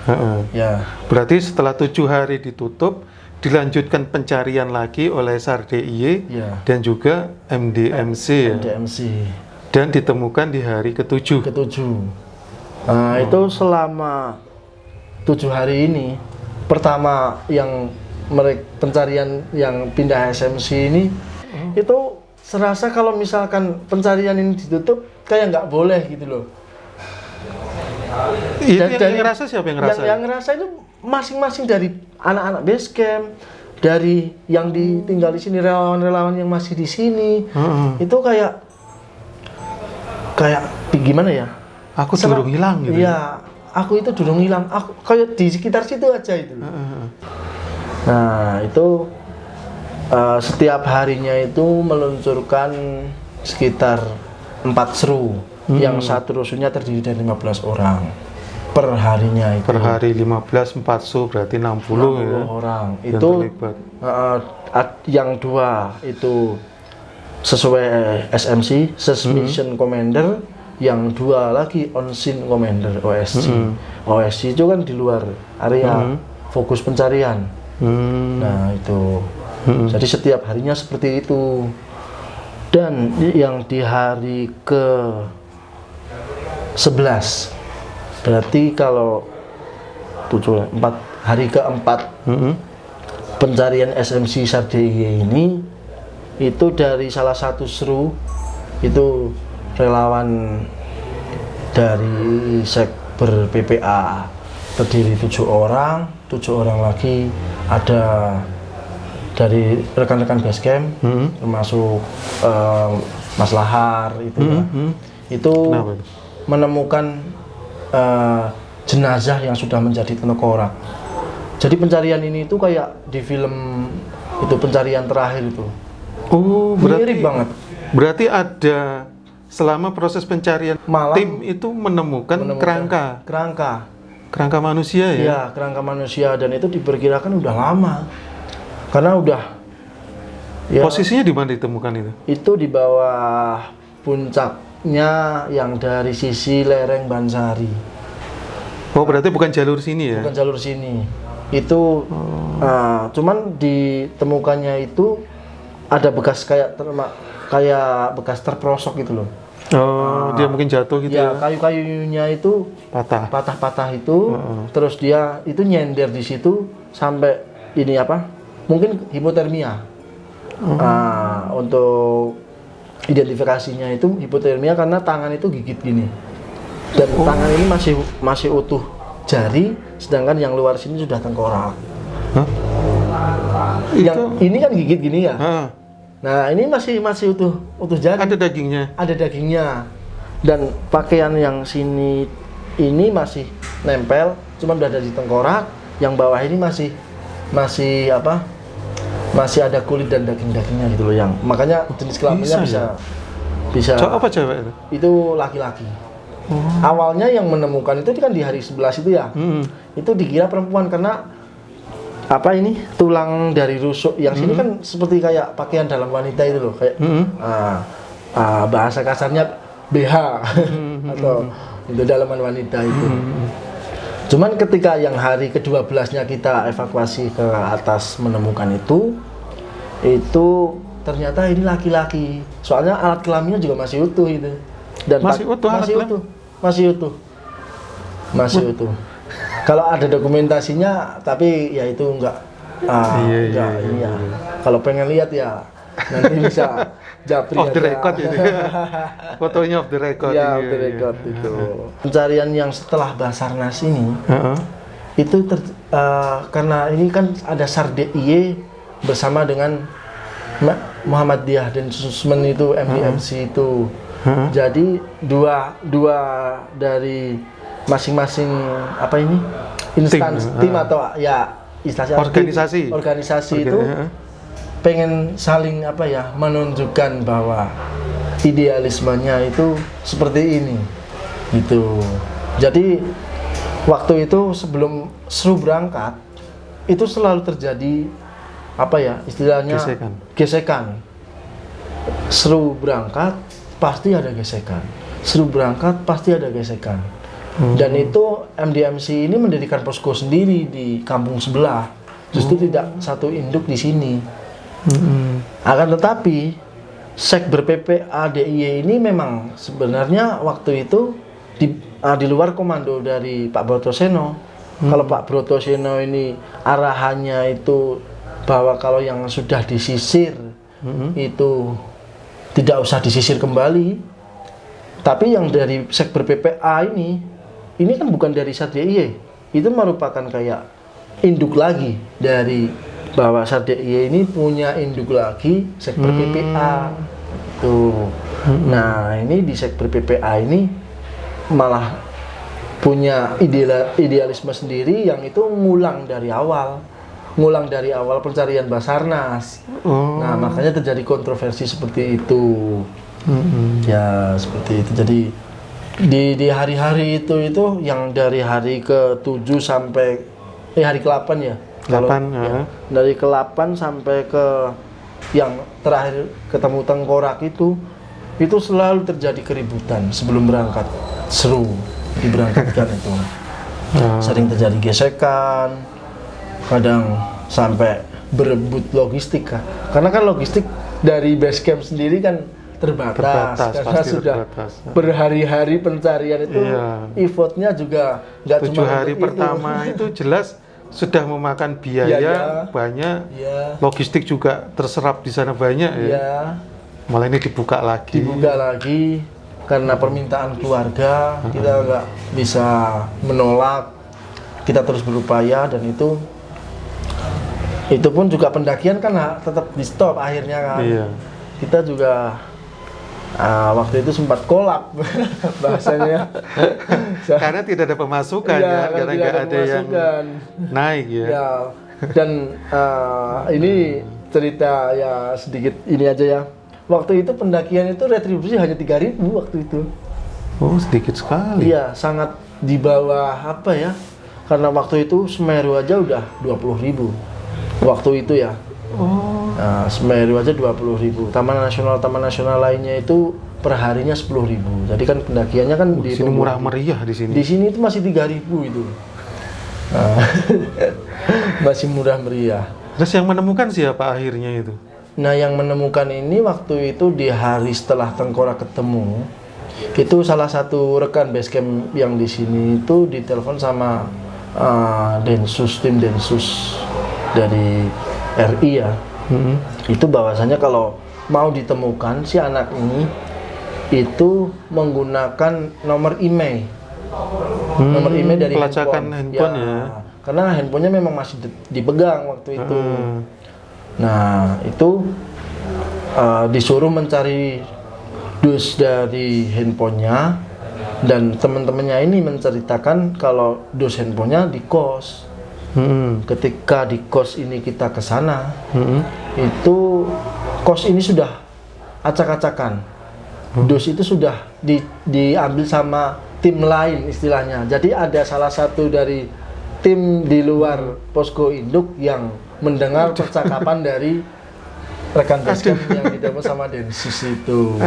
Speaker 1: Ya.
Speaker 2: Berarti setelah 7 hari ditutup, dilanjutkan pencarian lagi oleh SAR DIY dan juga MDMC ya? MDMC. Dan ditemukan di hari ke-7.
Speaker 1: Nah itu selama 7 hari ini, pertama yang pencarian yang pindah SMC ini, itu serasa kalau misalkan pencarian ini ditutup, kayak nggak boleh gitu loh.
Speaker 2: Yang ngerasa siapa yang ngerasa?
Speaker 1: Yang ngerasa itu masing-masing dari anak-anak base camp, dari yang ditinggal di sini, relawan-relawan yang masih di sini, itu kayak gimana ya?
Speaker 2: Aku durung hilang gitu.
Speaker 1: Iya, aku itu durung hilang. Aku kayak di sekitar situ aja itu. Nah itu setiap harinya itu meluncurkan sekitar 4 seru. Yang satu rusuhnya terdiri dari 15 orang per harinya itu.
Speaker 2: Per hari 15, 4 su berarti 60 ya.
Speaker 1: Orang itu yang 2 itu sesuai SMC, Suspicion Commander, yang 2 lagi On Scene Commander, OSC. OSC itu kan di luar area fokus pencarian. Nah itu jadi setiap harinya seperti itu. Dan yang di hari ke-11 berarti kalau 4 hari ke-4 pencarian SMC SAR DIY ini, itu dari salah satu seru itu relawan dari Sekber PPA terdiri 7 orang lagi ada dari rekan-rekan basecamp termasuk Mas Lahar itu itu menemukan jenazah yang sudah menjadi tengkorak. Jadi pencarian ini itu kayak di film itu pencarian terakhir itu. Mirip banget.
Speaker 2: Berarti ada selama proses pencarian tim itu menemukan kerangka manusia ya?
Speaker 1: Iya, kerangka manusia, dan itu diperkirakan udah lama. Karena udah
Speaker 2: ya, posisinya di mana ditemukan itu?
Speaker 1: Itu di bawah puncaknya yang dari sisi lereng Bansari.
Speaker 2: Oh, berarti bukan jalur sini ya?
Speaker 1: Bukan jalur sini. Itu cuman ditemukannya itu ada bekas kayak bekas terperosok gitu loh.
Speaker 2: Dia mungkin jatuh gitu ya?
Speaker 1: Kayu-kayunya itu patah-patah itu, terus dia itu nyender di situ sampai ini mungkin hipotermia. Untuk identifikasinya itu hipotermia karena tangan itu gigit gini, dan tangan ini masih utuh jari, sedangkan yang luar sini sudah tengkorak. Yang ini kan gigit gini ya. Nah ini masih utuh jari.
Speaker 2: Ada dagingnya.
Speaker 1: Ada dagingnya. Dan pakaian yang sini ini masih nempel, cuma udah ada di tengkorak. Yang bawah ini masih ada kulit dan daging-dagingnya gitu loh, yang makanya jenis kelaminnya bisa.
Speaker 2: Cowok apa cewek itu?
Speaker 1: Itu laki-laki. Awalnya yang menemukan itu kan di hari 11 itu ya. Itu dikira perempuan karena apa ini tulang dari rusuk yang sini kan seperti kayak pakaian dalam wanita itu loh, kayak bahasa kasarnya BH atau itu dalaman wanita itu. Cuman ketika yang hari ke-12-nya kita evakuasi ke atas menemukan itu ternyata ini laki-laki. Soalnya alat kelaminnya juga masih utuh itu. Dan masih utuh. Kalau ada dokumentasinya, tapi ya itu enggak. Iya. Kalau pengen lihat ya nanti bisa japri
Speaker 2: off the record itu. Fotonya off the record.
Speaker 1: Ya, off the record itu. Pencarian yang setelah Basarnas ini, itu karena ini kan ada SAR DIY bersama dengan Muhammadiyah dan Susmen itu MDMC itu. Jadi dua dari masing-masing apa ini instansi tim atau ya istilahnya organisasi itu pengen saling apa ya menunjukkan bahwa idealismenya itu seperti ini gitu. Jadi waktu itu sebelum Seru berangkat itu selalu terjadi apa ya istilahnya gesekan. Seru berangkat pasti ada gesekan. Seru berangkat pasti ada gesekan. Dan itu MDMC ini mendirikan posko sendiri di kampung sebelah. Justru tidak satu induk di sini. Akan tetapi Sekber PPA DIY ini memang sebenarnya waktu itu di luar komando dari Pak Brotoseno. Kalau Pak Brotoseno ini arahannya itu bahwa kalau yang sudah disisir itu tidak usah disisir kembali. Tapi yang dari Sekber PPA ini kan bukan dari SAR DIY. Itu merupakan kayak induk lagi dari bahwa SAR DIY ini punya induk lagi Sekber PPA. Tuh. Nah, ini di Sekber PPA ini malah punya idealisme sendiri yang itu ngulang dari awal pencarian Basarnas. Nah, makanya terjadi kontroversi seperti itu. Ya, seperti itu. Jadi di hari-hari itu yang dari hari ke-7 sampai hari ke-8 ya. Dari ke-8 sampai ke yang terakhir ketemu tengkorak itu selalu terjadi keributan sebelum berangkat. Seru diberangkatkan itu. Sering terjadi gesekan, kadang sampai berebut logistik kan. Karena kan logistik dari base camp sendiri kan terbatas karena sudah berhari-hari pencarian itu. Effortnya juga nggak cuma
Speaker 2: 7 hari pertama itu jelas sudah memakan biaya banyak, logistik juga terserap di sana banyak ya. Malah ini dibuka lagi karena permintaan keluarga, kita nggak bisa menolak, kita terus berupaya. Dan itu pun juga pendakian kan tetap di stop akhirnya kan. Kita juga waktu itu sempat kolap bahasanya karena tidak ada pemasukan karena nggak ada yang naik ya. Dan ini cerita ya sedikit ini aja ya. Waktu itu pendakian itu retribusi hanya 3.000 waktu itu. Oh, sedikit sekali.
Speaker 1: Iya, sangat di bawah apa ya? Karena waktu itu Semeru aja udah 20.000 waktu itu ya. Nah, Semeru aja 20.000. Taman nasional lainnya itu perharinya 10.000. Jadi kan pendakiannya kan
Speaker 2: di sini murah meriah di sini.
Speaker 1: Di sini itu masih 3.000 itu. Masih murah meriah.
Speaker 2: Terus yang menemukan siapa akhirnya itu?
Speaker 1: Nah, yang menemukan ini waktu itu di hari setelah tengkorak ketemu, itu salah satu rekan base camp yang di sini itu ditelepon sama tim Densus dari RI ya. Itu bahwasanya kalau mau ditemukan si anak ini itu menggunakan nomor IMEI. Nomor IMEI dari
Speaker 2: pelacakan handphone ya.
Speaker 1: Karena handphonenya memang masih dipegang waktu itu. Nah, itu disuruh mencari dus dari handphonenya, dan teman-temannya ini menceritakan kalau dus handphonenya di kos. Ketika di kos ini kita ke sana, itu kos ini sudah acak-acakan. Dus itu sudah diambil sama tim lain istilahnya. Jadi ada salah satu dari tim di luar posko induk yang mendengar percakapan dari rekan basecamp yang didemo sama Densus itu.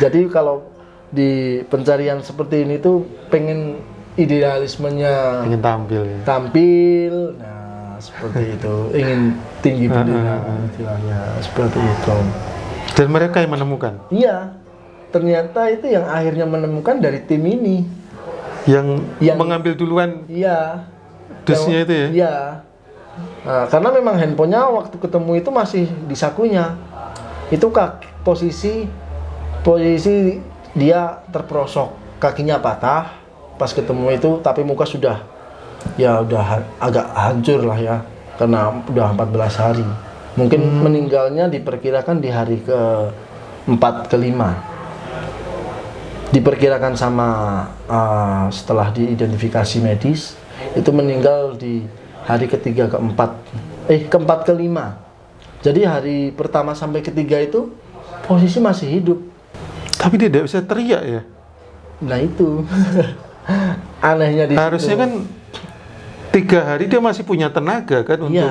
Speaker 1: Jadi kalau di pencarian seperti ini tuh pengen idealismenya
Speaker 2: ingin tampil ya.
Speaker 1: Tampil, nah seperti itu, ingin tinggi bendera istilahnya seperti itu.
Speaker 2: Dan mereka yang menemukan?
Speaker 1: Iya, ternyata itu yang akhirnya menemukan dari tim ini.
Speaker 2: Yang mengambil duluan?
Speaker 1: Iya.
Speaker 2: Dusnya itu ya?
Speaker 1: Iya. Nah, karena memang handphonenya waktu ketemu itu masih di sakunya. Itu posisi dia terperosok, kakinya patah. Pas ketemu itu, tapi muka sudah agak hancur lah ya, karena udah 14 hari. Mungkin meninggalnya diperkirakan di hari ke-4 ke-5. Diperkirakan sama setelah diidentifikasi medis itu meninggal di hari ke-3 ke-4 ke-4 ke-5. Jadi hari pertama sampai ke-3 itu posisi masih hidup. Tapi dia tidak bisa teriak ya? Nah itu anehnya di
Speaker 2: harusnya
Speaker 1: situ.
Speaker 2: Kan 3 hari dia masih punya tenaga kan untuk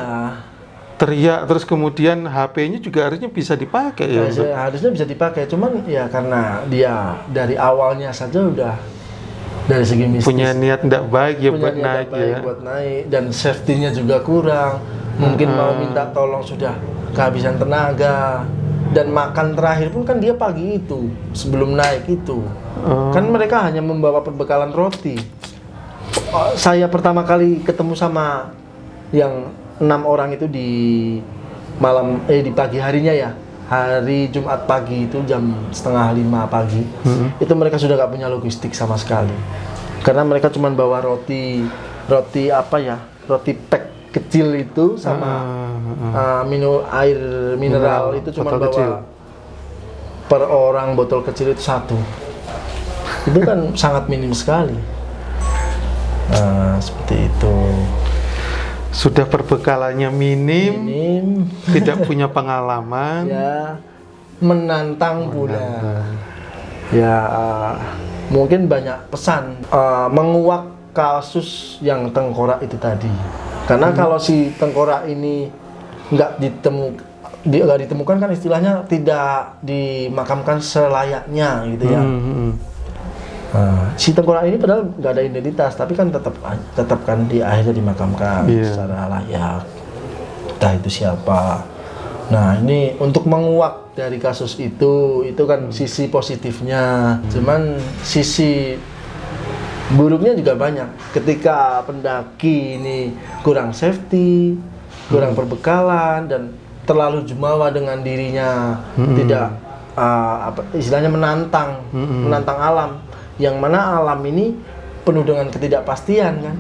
Speaker 2: teriak, terus kemudian HP-nya juga harusnya bisa dipakai ya.
Speaker 1: Harusnya bisa dipakai, cuman ya karena dia dari awalnya saja udah dari segi mistis
Speaker 2: punya niat tidak baik ya buat naik ya.
Speaker 1: Buat naik, dan safety-nya juga kurang. Mungkin mau minta tolong sudah kehabisan tenaga. Dan makan terakhir pun kan dia pagi itu sebelum naik itu. Kan mereka hanya membawa perbekalan roti. Saya pertama kali ketemu sama yang 6 orang itu di pagi harinya ya, hari Jumat pagi itu jam 4:30 pagi. Itu mereka sudah gak punya logistik sama sekali, karena mereka cuma bawa roti pack kecil itu sama minum air mineral itu cuma bawa kecil. Per orang botol kecil itu 1. Itu kan sangat minim sekali. Seperti itu.
Speaker 2: Sudah perbekalannya minim, tidak punya pengalaman.
Speaker 1: Ya, menantang pula. Ya, mungkin banyak pesan menguak kasus yang tengkorak itu tadi. Karena kalau si tengkorak ini nggak ditemukan kan istilahnya tidak dimakamkan selayaknya gitu ya. Si tengkorak ini padahal nggak ada identitas, tapi kan tetap kan di akhirnya dimakamkan secara layak. Entah itu siapa. Nah ini untuk menguak dari kasus itu kan sisi positifnya. Cuman sisi buruknya juga banyak. Ketika pendaki ini kurang safety, kurang perbekalan, dan terlalu jumawa dengan dirinya, tidak istilahnya menantang alam. Yang mana alam ini penuh dengan ketidakpastian kan.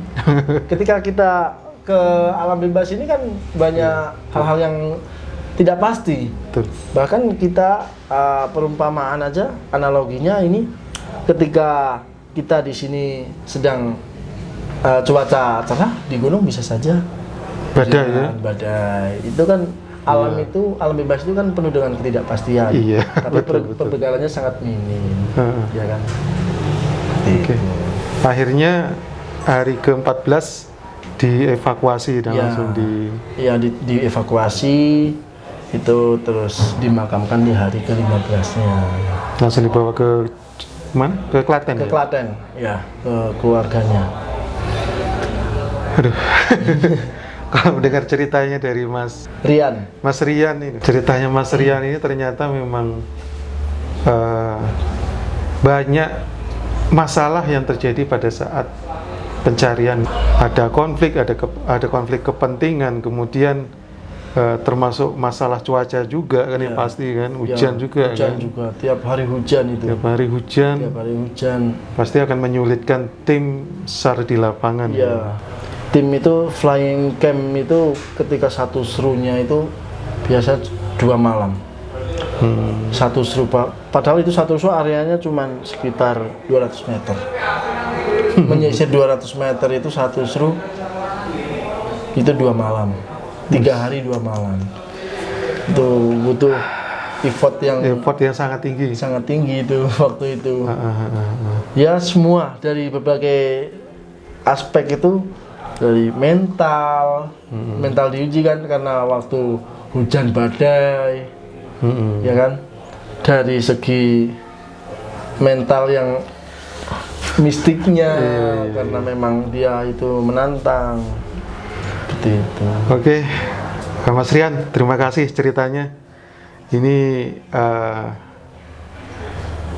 Speaker 1: Ketika kita ke alam bebas ini kan banyak hal-hal yang tidak pasti. Bahkan kita perumpamaan aja, analoginya ini, ketika kita di sini sedang cuaca cerah, di gunung bisa saja badai. Itu kan alam alam bebas itu kan penuh dengan ketidakpastian. Tapi perbekalannya sangat minim. Ya kan. Akhirnya hari ke-14 dievakuasi dan langsung dievakuasi itu, terus dimakamkan di hari ke-15-nya.
Speaker 2: Langsung dibawa ke mana? Ke Klaten.
Speaker 1: Ke Klaten, ya, ke keluarganya.
Speaker 2: Aduh. Kalau mendengar ceritanya dari Mas Rian ini, ceritanya Mas Rian ini ternyata memang banyak masalah yang terjadi pada saat pencarian. Ada konflik kepentingan, kemudian termasuk masalah cuaca juga kan, yang pasti kan, hujan juga. Tiap hari hujan pasti akan menyulitkan tim SAR di lapangan.
Speaker 1: Tim itu flying camp itu ketika satu serunya itu biasa 2 malam. Satu seru, padahal itu satu seru areanya cuma sekitar 200 meter. Menyisir 200 meter itu satu seru itu 2 malam, 3 hari 2 malam. Itu butuh effort yang
Speaker 2: sangat tinggi.
Speaker 1: Sangat tinggi itu waktu itu. Ya semua dari berbagai aspek itu, dari mental diuji kan karena waktu hujan badai, ya kan. Dari segi mental yang mistiknya, karena memang dia itu menantang. Seperti itu.
Speaker 2: Oke, Mas Rian, terima kasih ceritanya. Ini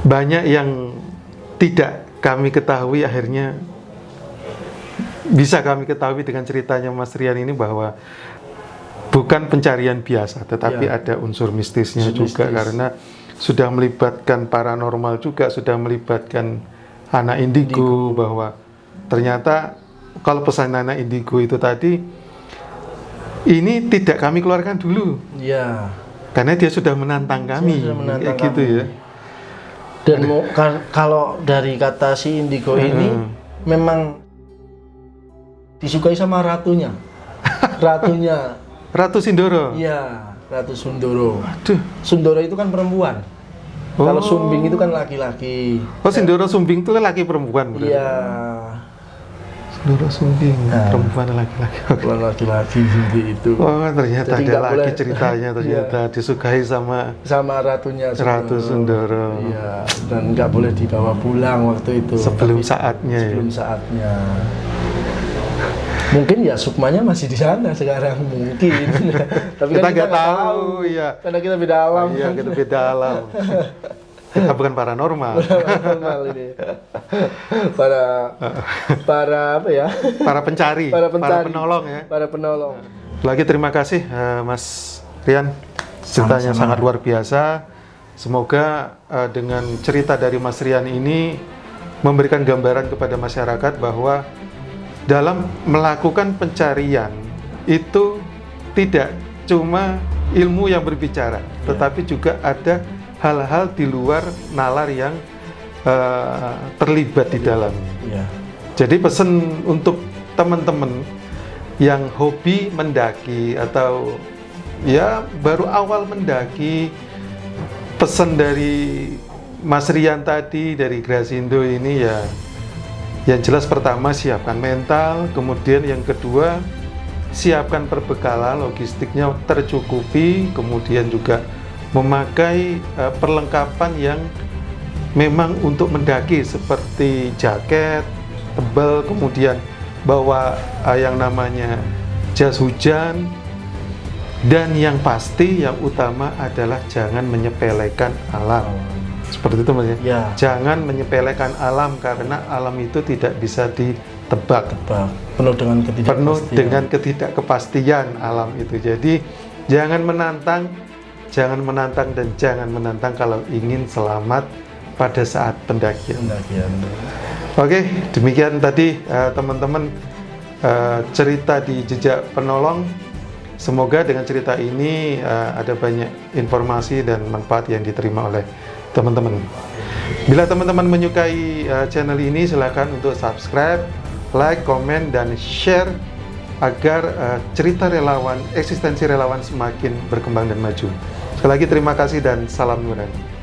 Speaker 2: banyak yang tidak kami ketahui, akhirnya bisa kami ketahui dengan ceritanya Mas Rian ini, bahwa bukan pencarian biasa, tetapi ada unsur mistisnya juga, karena sudah melibatkan paranormal juga, sudah melibatkan anak indigo, bahwa ternyata kalau pesan anak indigo itu tadi, ini tidak kami keluarkan dulu.
Speaker 1: Ya.
Speaker 2: Karena dia sudah menantang kami, gitu ya.
Speaker 1: Dan kalau dari kata si indigo ini memang disukai sama ratunya.
Speaker 2: Ratu Sindoro.
Speaker 1: Iya, Ratu Sundoro.
Speaker 2: Aduh.
Speaker 1: Sundoro itu kan perempuan. Kalau Sumbing itu kan laki-laki.
Speaker 2: Oh, Sindoro Sumbing itu laki perempuan, berarti.
Speaker 1: Iya.
Speaker 2: Sindoro Sumbing, perempuan laki-laki.
Speaker 1: Laki-laki seperti itu.
Speaker 2: Oh, ternyata jadi ada lagi ceritanya, ternyata disukai sama
Speaker 1: ratunya Sundoro.
Speaker 2: Ratu Sundoro.
Speaker 1: Iya, dan nggak boleh dibawa pulang waktu itu.
Speaker 2: Sebelum saatnya.
Speaker 1: Mungkin ya sukmanya masih di sana sekarang mungkin. Tapi
Speaker 2: kita
Speaker 1: kan
Speaker 2: nggak tahu, ya.
Speaker 1: Karena kita beda alam.
Speaker 2: Iya, kita beda alam. Kita bukan paranormal.
Speaker 1: Paranormal ini. Para apa ya?
Speaker 2: Para pencari, para penolong ya.
Speaker 1: Para penolong.
Speaker 2: Lagi terima kasih Mas Rian. Ceritanya sangat luar biasa. Semoga dengan cerita dari Mas Rian ini memberikan gambaran kepada masyarakat bahwa dalam melakukan pencarian itu tidak cuma ilmu yang berbicara, tetapi juga ada hal-hal di luar nalar yang terlibat di dalam. Jadi pesan untuk teman-teman yang hobi mendaki atau ya baru awal mendaki, pesan dari Mas Rian tadi, dari Grasindo ini ya, yang jelas pertama siapkan mental, kemudian yang kedua siapkan perbekalan logistiknya tercukupi, kemudian juga memakai perlengkapan yang memang untuk mendaki seperti jaket tebal, kemudian bawa yang namanya jas hujan, dan yang pasti yang utama adalah jangan menyepelekan alam. Seperti itu Mas ya. Jangan menyepelekan alam, karena alam itu tidak bisa ditebak.
Speaker 1: Penuh dengan
Speaker 2: ketidakkepastian alam itu. Jadi jangan menantang dan jangan menantang kalau ingin selamat pada saat pendakian. Oke, demikian tadi teman-teman cerita di Jejak Penolong. Semoga dengan cerita ini ada banyak informasi dan manfaat yang diterima oleh teman-teman. Bila teman-teman menyukai channel ini, silakan untuk subscribe, like, komen, dan share agar cerita relawan, eksistensi relawan semakin berkembang dan maju. Sekali lagi terima kasih dan salam Nurani.